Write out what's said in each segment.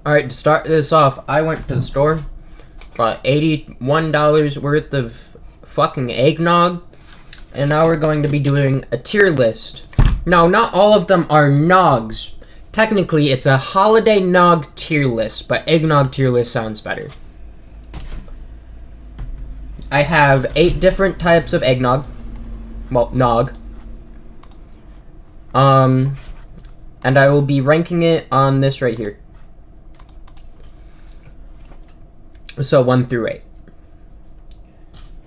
Alright, to start this off, I went to the store, bought $81 worth of fucking eggnog, and now we're going to be doing a tier list. No, not all of them are nogs. Technically, it's a holiday nog tier list, but eggnog tier list sounds better. I have 8 different types of eggnog. Well, nog. And I will be ranking it on this right here. So 1 through 8.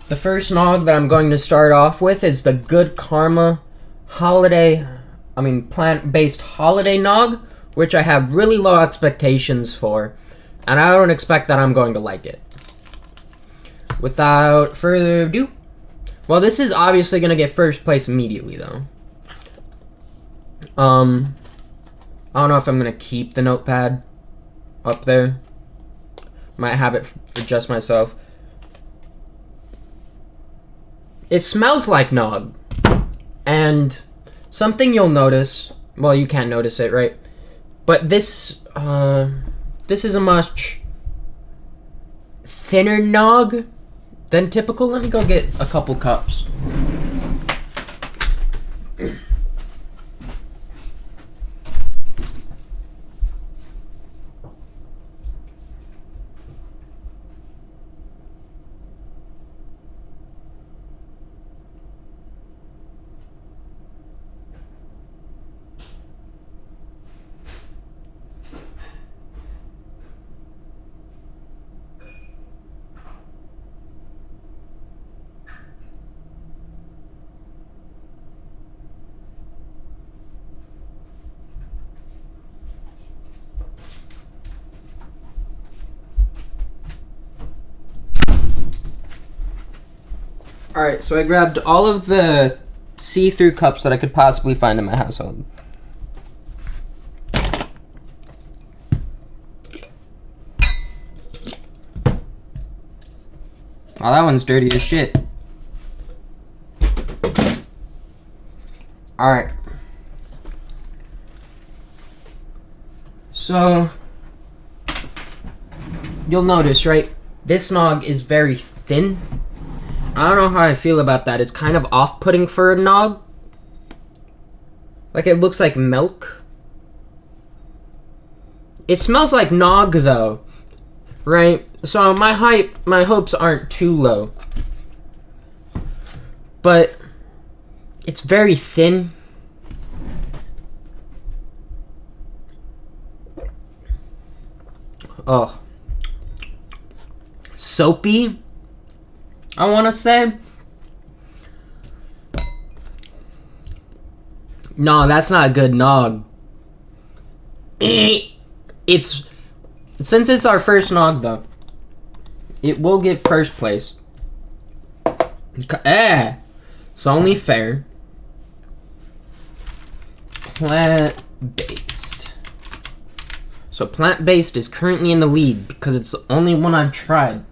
The first nog that I'm going to start off with is the Good Karma plant-based holiday nog, which I have really low expectations for, and I don't expect that I'm going to like it. Without further ado, well, this is obviously going to get first place immediately, though. I don't know if I'm going to keep the notepad up there. Might have it for just myself. It smells like nog. And something you'll notice, well, you can't notice it, right? But this is a much thinner nog than typical. Let me go get a couple cups. Alright, so I grabbed all of the see-through cups that I could possibly find in my household. Oh, that one's dirty as shit. Alright. So, you'll notice, right? This nog is very thin. I don't know how I feel about that. It's kind of off-putting for a nog. Like, it looks like milk. It smells like nog, though. Right? So my hopes aren't too low. But it's very thin. Oh. Soapy, I want to say. No, that's not a good nog. Since it's our first nog, though, it will get first place. It's only fair. Plant-based. So plant-based is currently in the lead because it's the only one I've tried.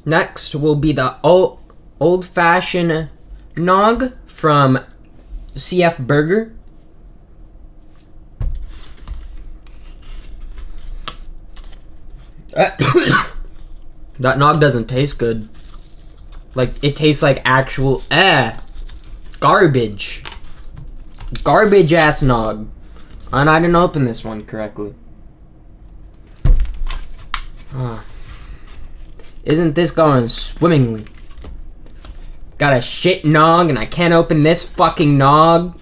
Next will be the old-fashioned nog from CF Burger. That nog doesn't taste good. Like, it tastes like actual garbage. Garbage ass nog. And I didn't open this one correctly. Isn't this going swimmingly? Got a shit nog and I can't open this fucking nog.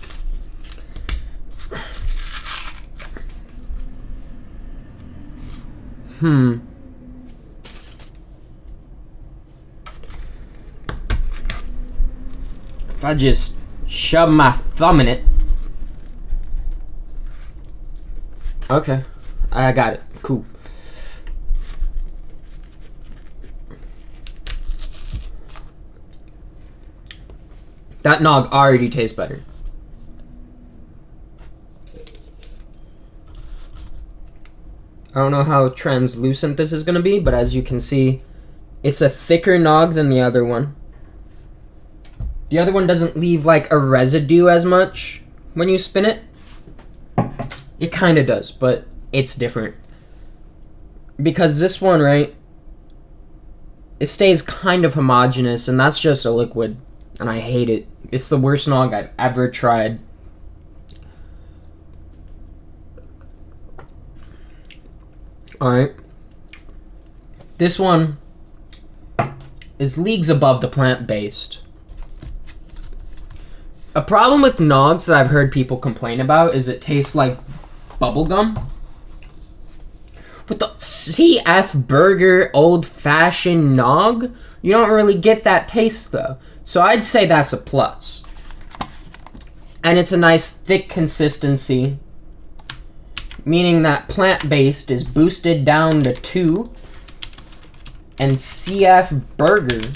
If I just shove my thumb in it. Okay, I got it. Cool. That nog already tastes better. I don't know how translucent this is going to be, but as you can see, it's a thicker nog than the other one. The other one doesn't leave like a residue as much when you spin it. It kind of does, but it's different. Because this one, right, it stays kind of homogeneous, and that's just a liquid, and I hate it. It's the worst nog I've ever tried. Alright. This one is leagues above the plant-based. A problem with nogs that I've heard people complain about is it tastes like bubblegum. With the CF Burger old-fashioned nog, you don't really get that taste though. So I'd say that's a plus. And it's a nice thick consistency, meaning that plant-based is boosted down to 2, and CF Burger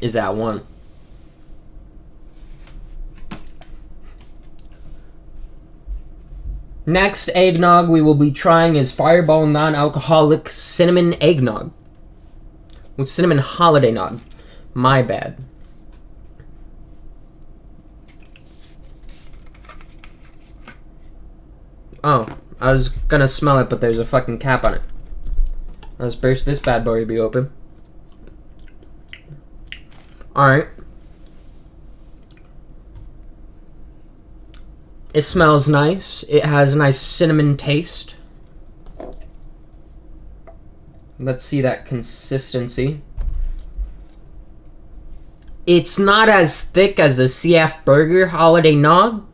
is at 1. Next eggnog we will be trying is Fireball Non-Alcoholic Cinnamon Eggnog. With Cinnamon Holiday Nog. My bad. Oh, I was gonna smell it, but there's a fucking cap on it. Let's burst this bad boy to be open. Alright. It smells nice. It has a nice cinnamon taste. Let's see that consistency. It's not as thick as a CF Burger Holiday Nog.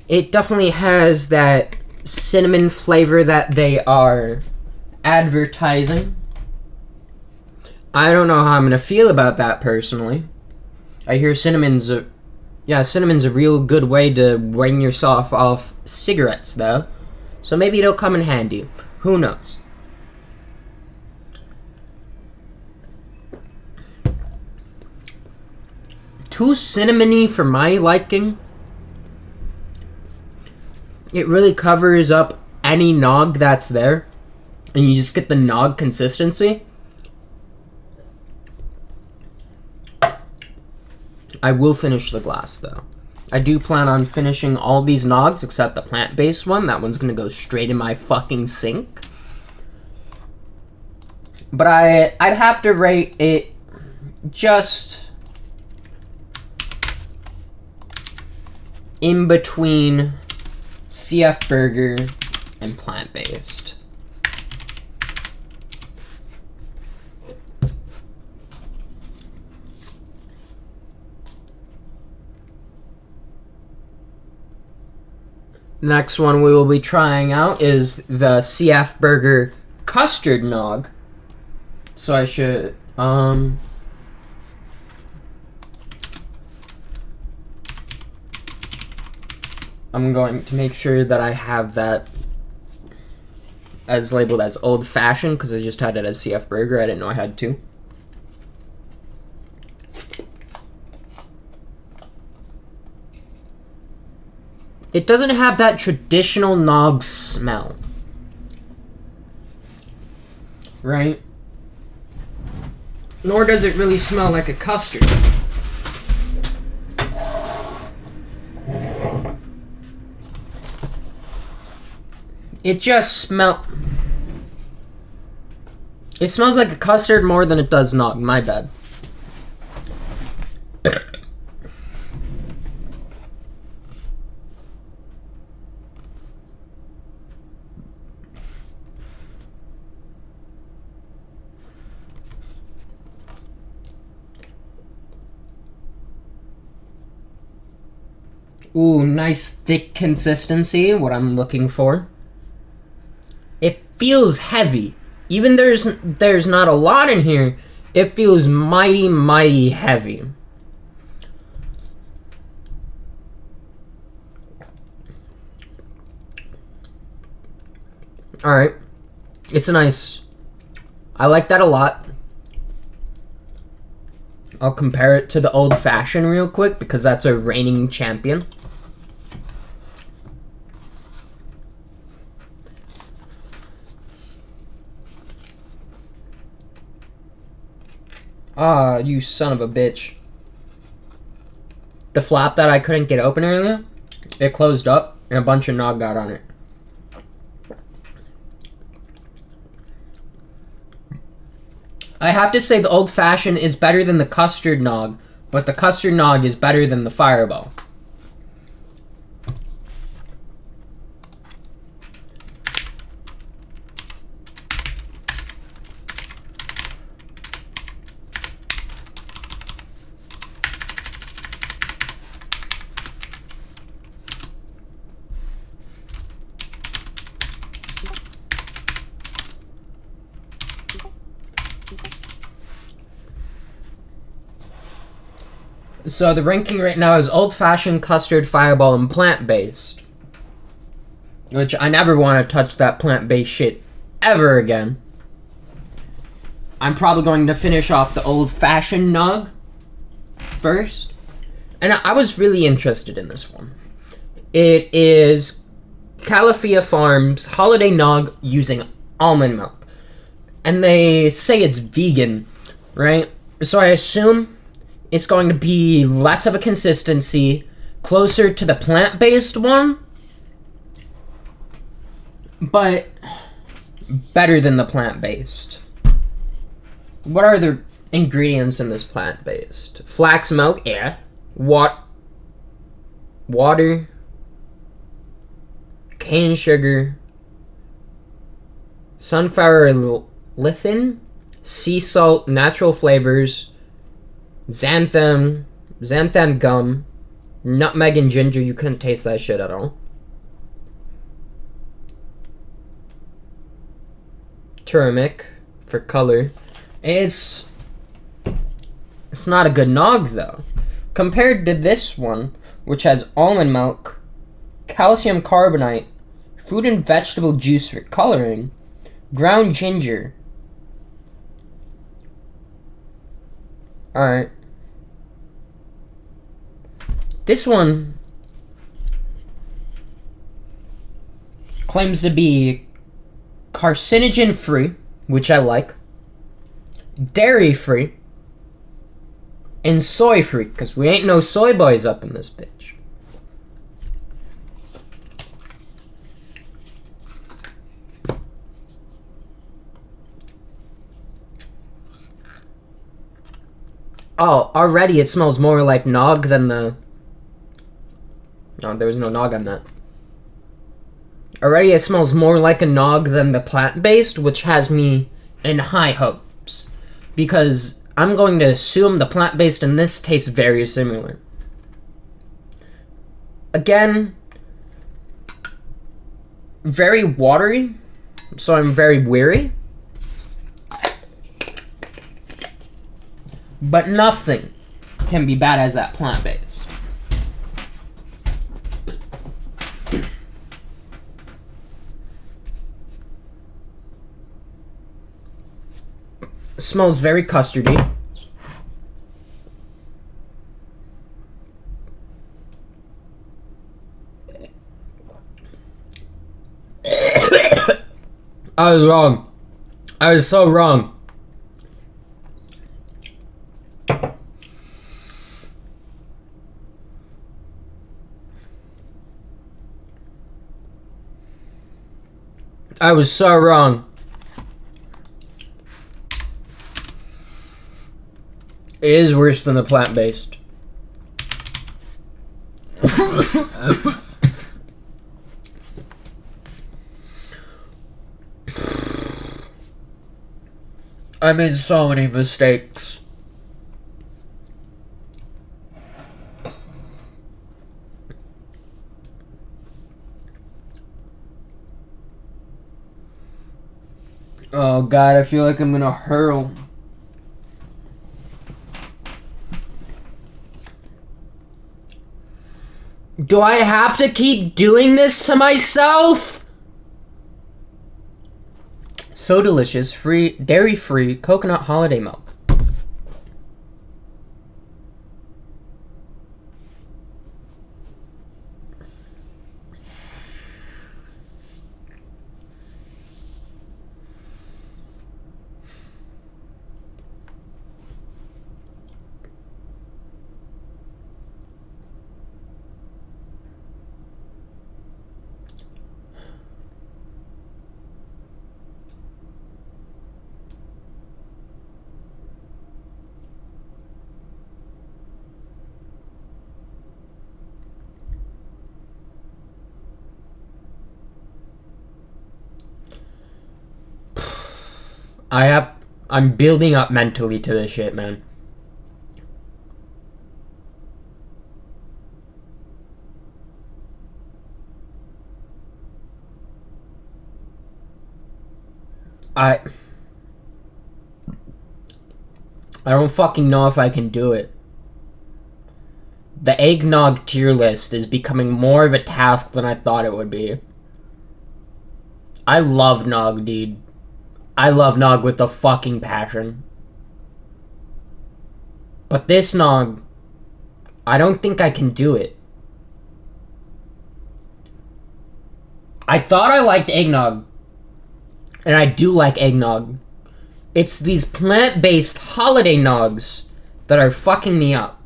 It definitely has that cinnamon flavor that they are advertising. I don't know how I'm gonna feel about that personally. I hear cinnamon's a real good way to wane yourself off cigarettes though. So maybe it'll come in handy. Who knows? Too cinnamony for my liking. It really covers up any nog that's there, and you just get the nog consistency. I will finish the glass though. I do plan on finishing all these nogs except the plant-based one. That one's gonna go straight in my fucking sink. But I'd have to rate it just in between CF Burger and plant-based. Next one we will be trying out is the CF Burger Custard Nog. So I should, I'm going to make sure that I have that as labeled as old-fashioned because I just had it as CF Burger. I didn't know I had 2. It doesn't have that traditional nog smell, right? Nor does it really smell like a custard. It just smells like a custard more than it does nog. My bad. Ooh, nice thick consistency, what I'm looking for. It feels heavy. Even there's not a lot in here, it feels mighty, mighty heavy. Alright. It's nice. I like that a lot. I'll compare it to the Old Fashioned real quick because that's a reigning champion. Ah, you son of a bitch. the flap that I couldn't get open earlier, it closed up and a bunch of nog got on it. I have to say the Old Fashioned is better than the custard nog, but the custard nog is better than the Fireball. So the ranking right now is Old Fashioned, Custard, Fireball, and Plant-Based. Which I never want to touch that plant-based shit ever again. I'm probably going to finish off the Old Fashioned nog first. And I was really interested in this one. It is Califia Farms Holiday Nog using almond milk. And they say it's vegan, right? So I assume it's going to be less of a consistency, closer to the plant-based one, but better than the plant-based. What are the ingredients in this plant-based? Flax milk, yeah. Water, cane sugar, sunflower lecithin, sea salt, natural flavors, xanthan gum, nutmeg and ginger. You couldn't taste that shit at all. Turmeric for color. It's not a good nog though. Compared to this one, which has almond milk, calcium carbonate, fruit and vegetable juice for coloring, ground ginger. Alright. This one claims to be carcinogen free, which I like, dairy free, and soy free, because we ain't no soy boys up in this bitch. Oh, already it smells more like nog than the... No, there was no nog on that. Already it smells more like a nog than the plant-based, which has me in high hopes. Because I'm going to assume the plant-based and this tastes very similar. Again, very watery, so I'm very weary. But nothing can be bad as that plant-based. Smells very custardy. I was wrong. I was so wrong. I was so wrong. It is worse than the plant-based. I made so many mistakes. Oh god, I feel like I'm gonna hurl. Do I have to keep doing this to myself? So delicious, free, dairy-free coconut holiday milk. I'm building up mentally to this shit, man. I don't fucking know if I can do it. The eggnog tier list is becoming more of a task than I thought it would be. I love nog, dude. I love nog with a fucking passion. But this nog, I don't think I can do it. I thought I liked eggnog. And I do like eggnog. It's these plant-based holiday nogs that are fucking me up.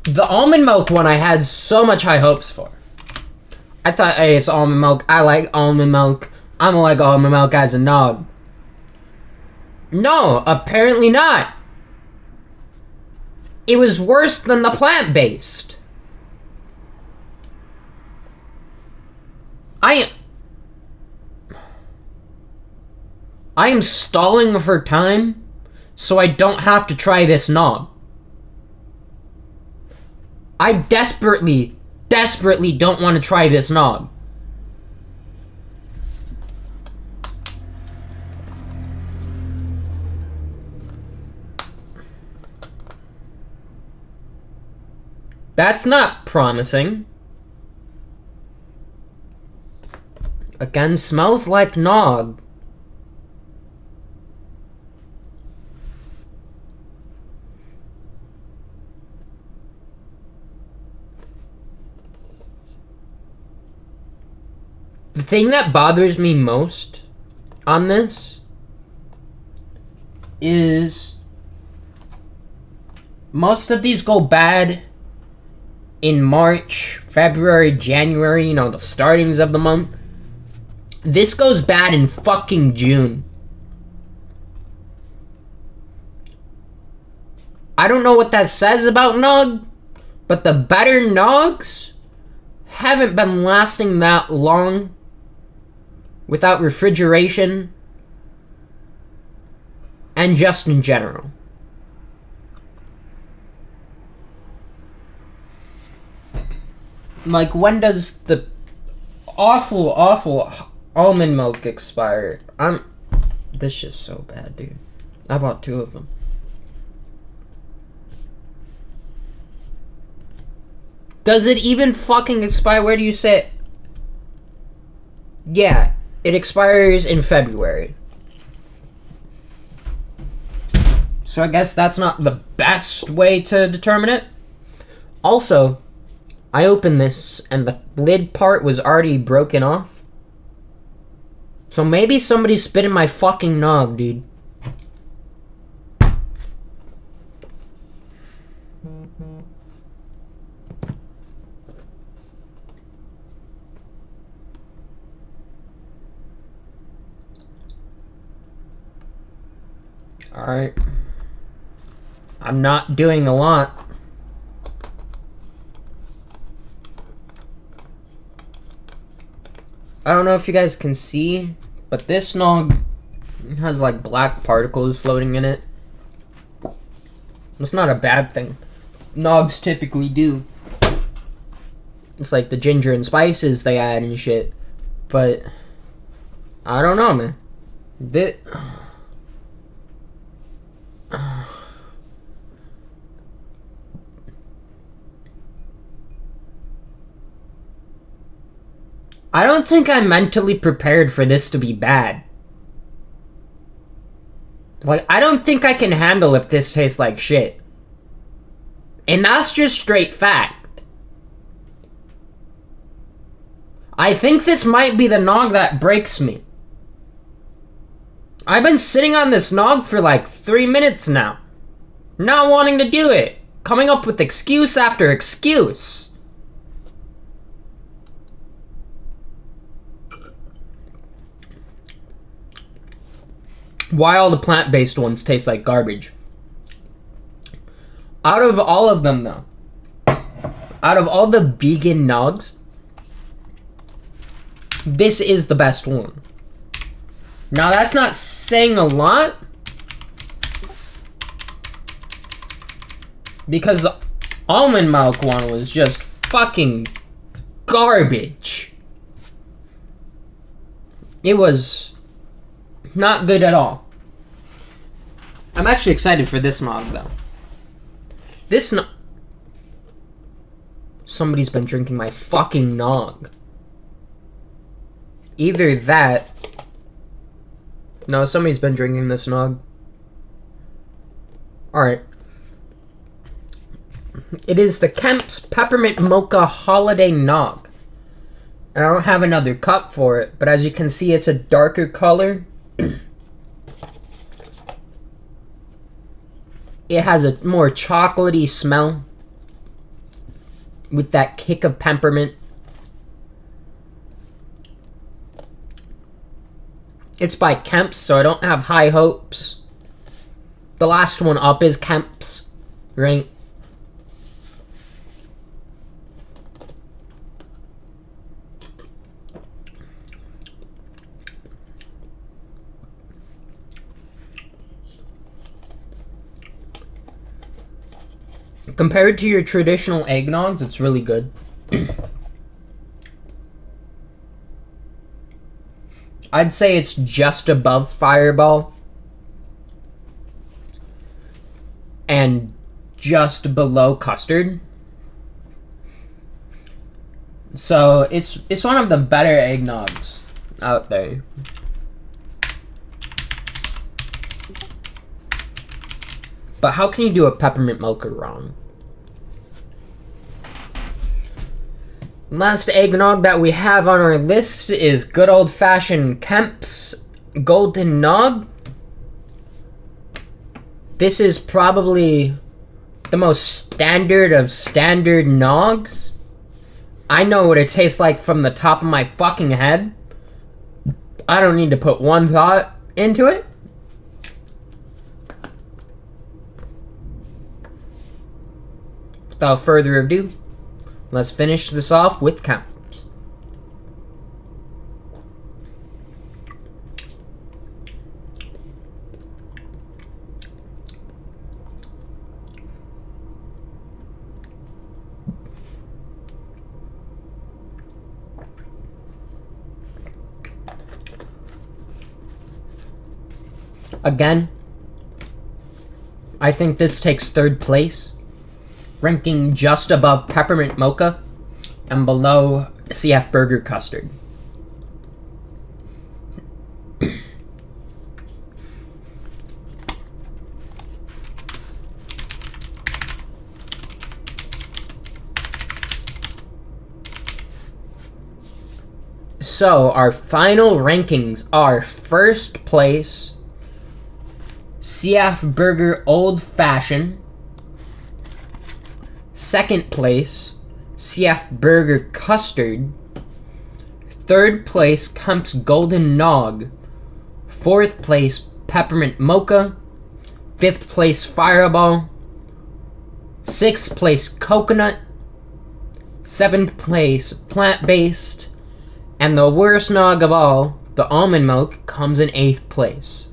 The almond milk one I had so much high hopes for. I thought, hey, it's almond milk. I like almond milk. I'm gonna like almond milk as a nog. No, apparently not. It was worse than the plant-based. I am stalling for time so I don't have to try this nog. I desperately don't want to try this nog. That's not promising. Again, smells like nog. The thing that bothers me most on this is most of these go bad in March, February, January, you know, the startings of the month. This goes bad in fucking June. I don't know what that says about nog, but the better nogs haven't been lasting that long without refrigeration and just in general. Like, when does the awful almond milk expire? This shit's so bad, dude. I bought 2 of them. Does it even fucking expire? Where do you say it? Yeah, it expires in February. So I guess that's not the best way to determine it. Also, I opened this and the lid part was already broken off. So maybe somebody spit in my fucking nog, dude. Alright. I'm not doing a lot. I don't know if you guys can see, but this nog has like black particles floating in it. It's not a bad thing. Nogs typically do. It's like the ginger and spices they add and shit. But I don't know, man. I don't think I'm mentally prepared for this to be bad. Like, I don't think I can handle if this tastes like shit. And that's just straight fact. I think this might be the nog that breaks me. I've been sitting on this nog for like 3 minutes now. Not wanting to do it. Coming up with excuse after excuse. Why all the plant-based ones taste like garbage. Out of all of them, though, out of all the vegan nogs, this is the best one. Now, that's not saying a lot, because the almond milk one was just fucking garbage. It was not good at all. I'm actually excited for this nog, though. This nog... Somebody's been drinking my fucking nog. Either that... No, somebody's been drinking this nog. Alright. It is the Kemp's Peppermint Mocha Holiday Nog. And I don't have another cup for it, but as you can see, it's a darker color. It has a more chocolatey smell with that kick of peppermint. It's by Kemp's, so I don't have high hopes. The last one up is Kemp's, right? Compared to your traditional eggnogs, it's really good. I'd say it's just above Fireball and just below Custard. So it's one of the better eggnogs out there. But how can you do a peppermint mocha wrong? Last eggnog that we have on our list is good old-fashioned Kemp's Golden Nog. This is probably the most standard of standard nogs. I know what it tastes like from the top of my fucking head. I don't need to put one thought into it. Without further ado, let's finish this off with Kemp's. Again, I think this takes third place, ranking just above Peppermint Mocha and below CF Burger Custard. So, our final rankings are first place, CF Burger Old Fashioned. Second place, CF Burger Custard. Third place, Kemp's Golden Nog. Fourth place, Peppermint Mocha. Fifth place, Fireball. Sixth place, Coconut. Seventh place, Plant-Based. And the worst nog of all, the Almond Milk, comes in 8th place.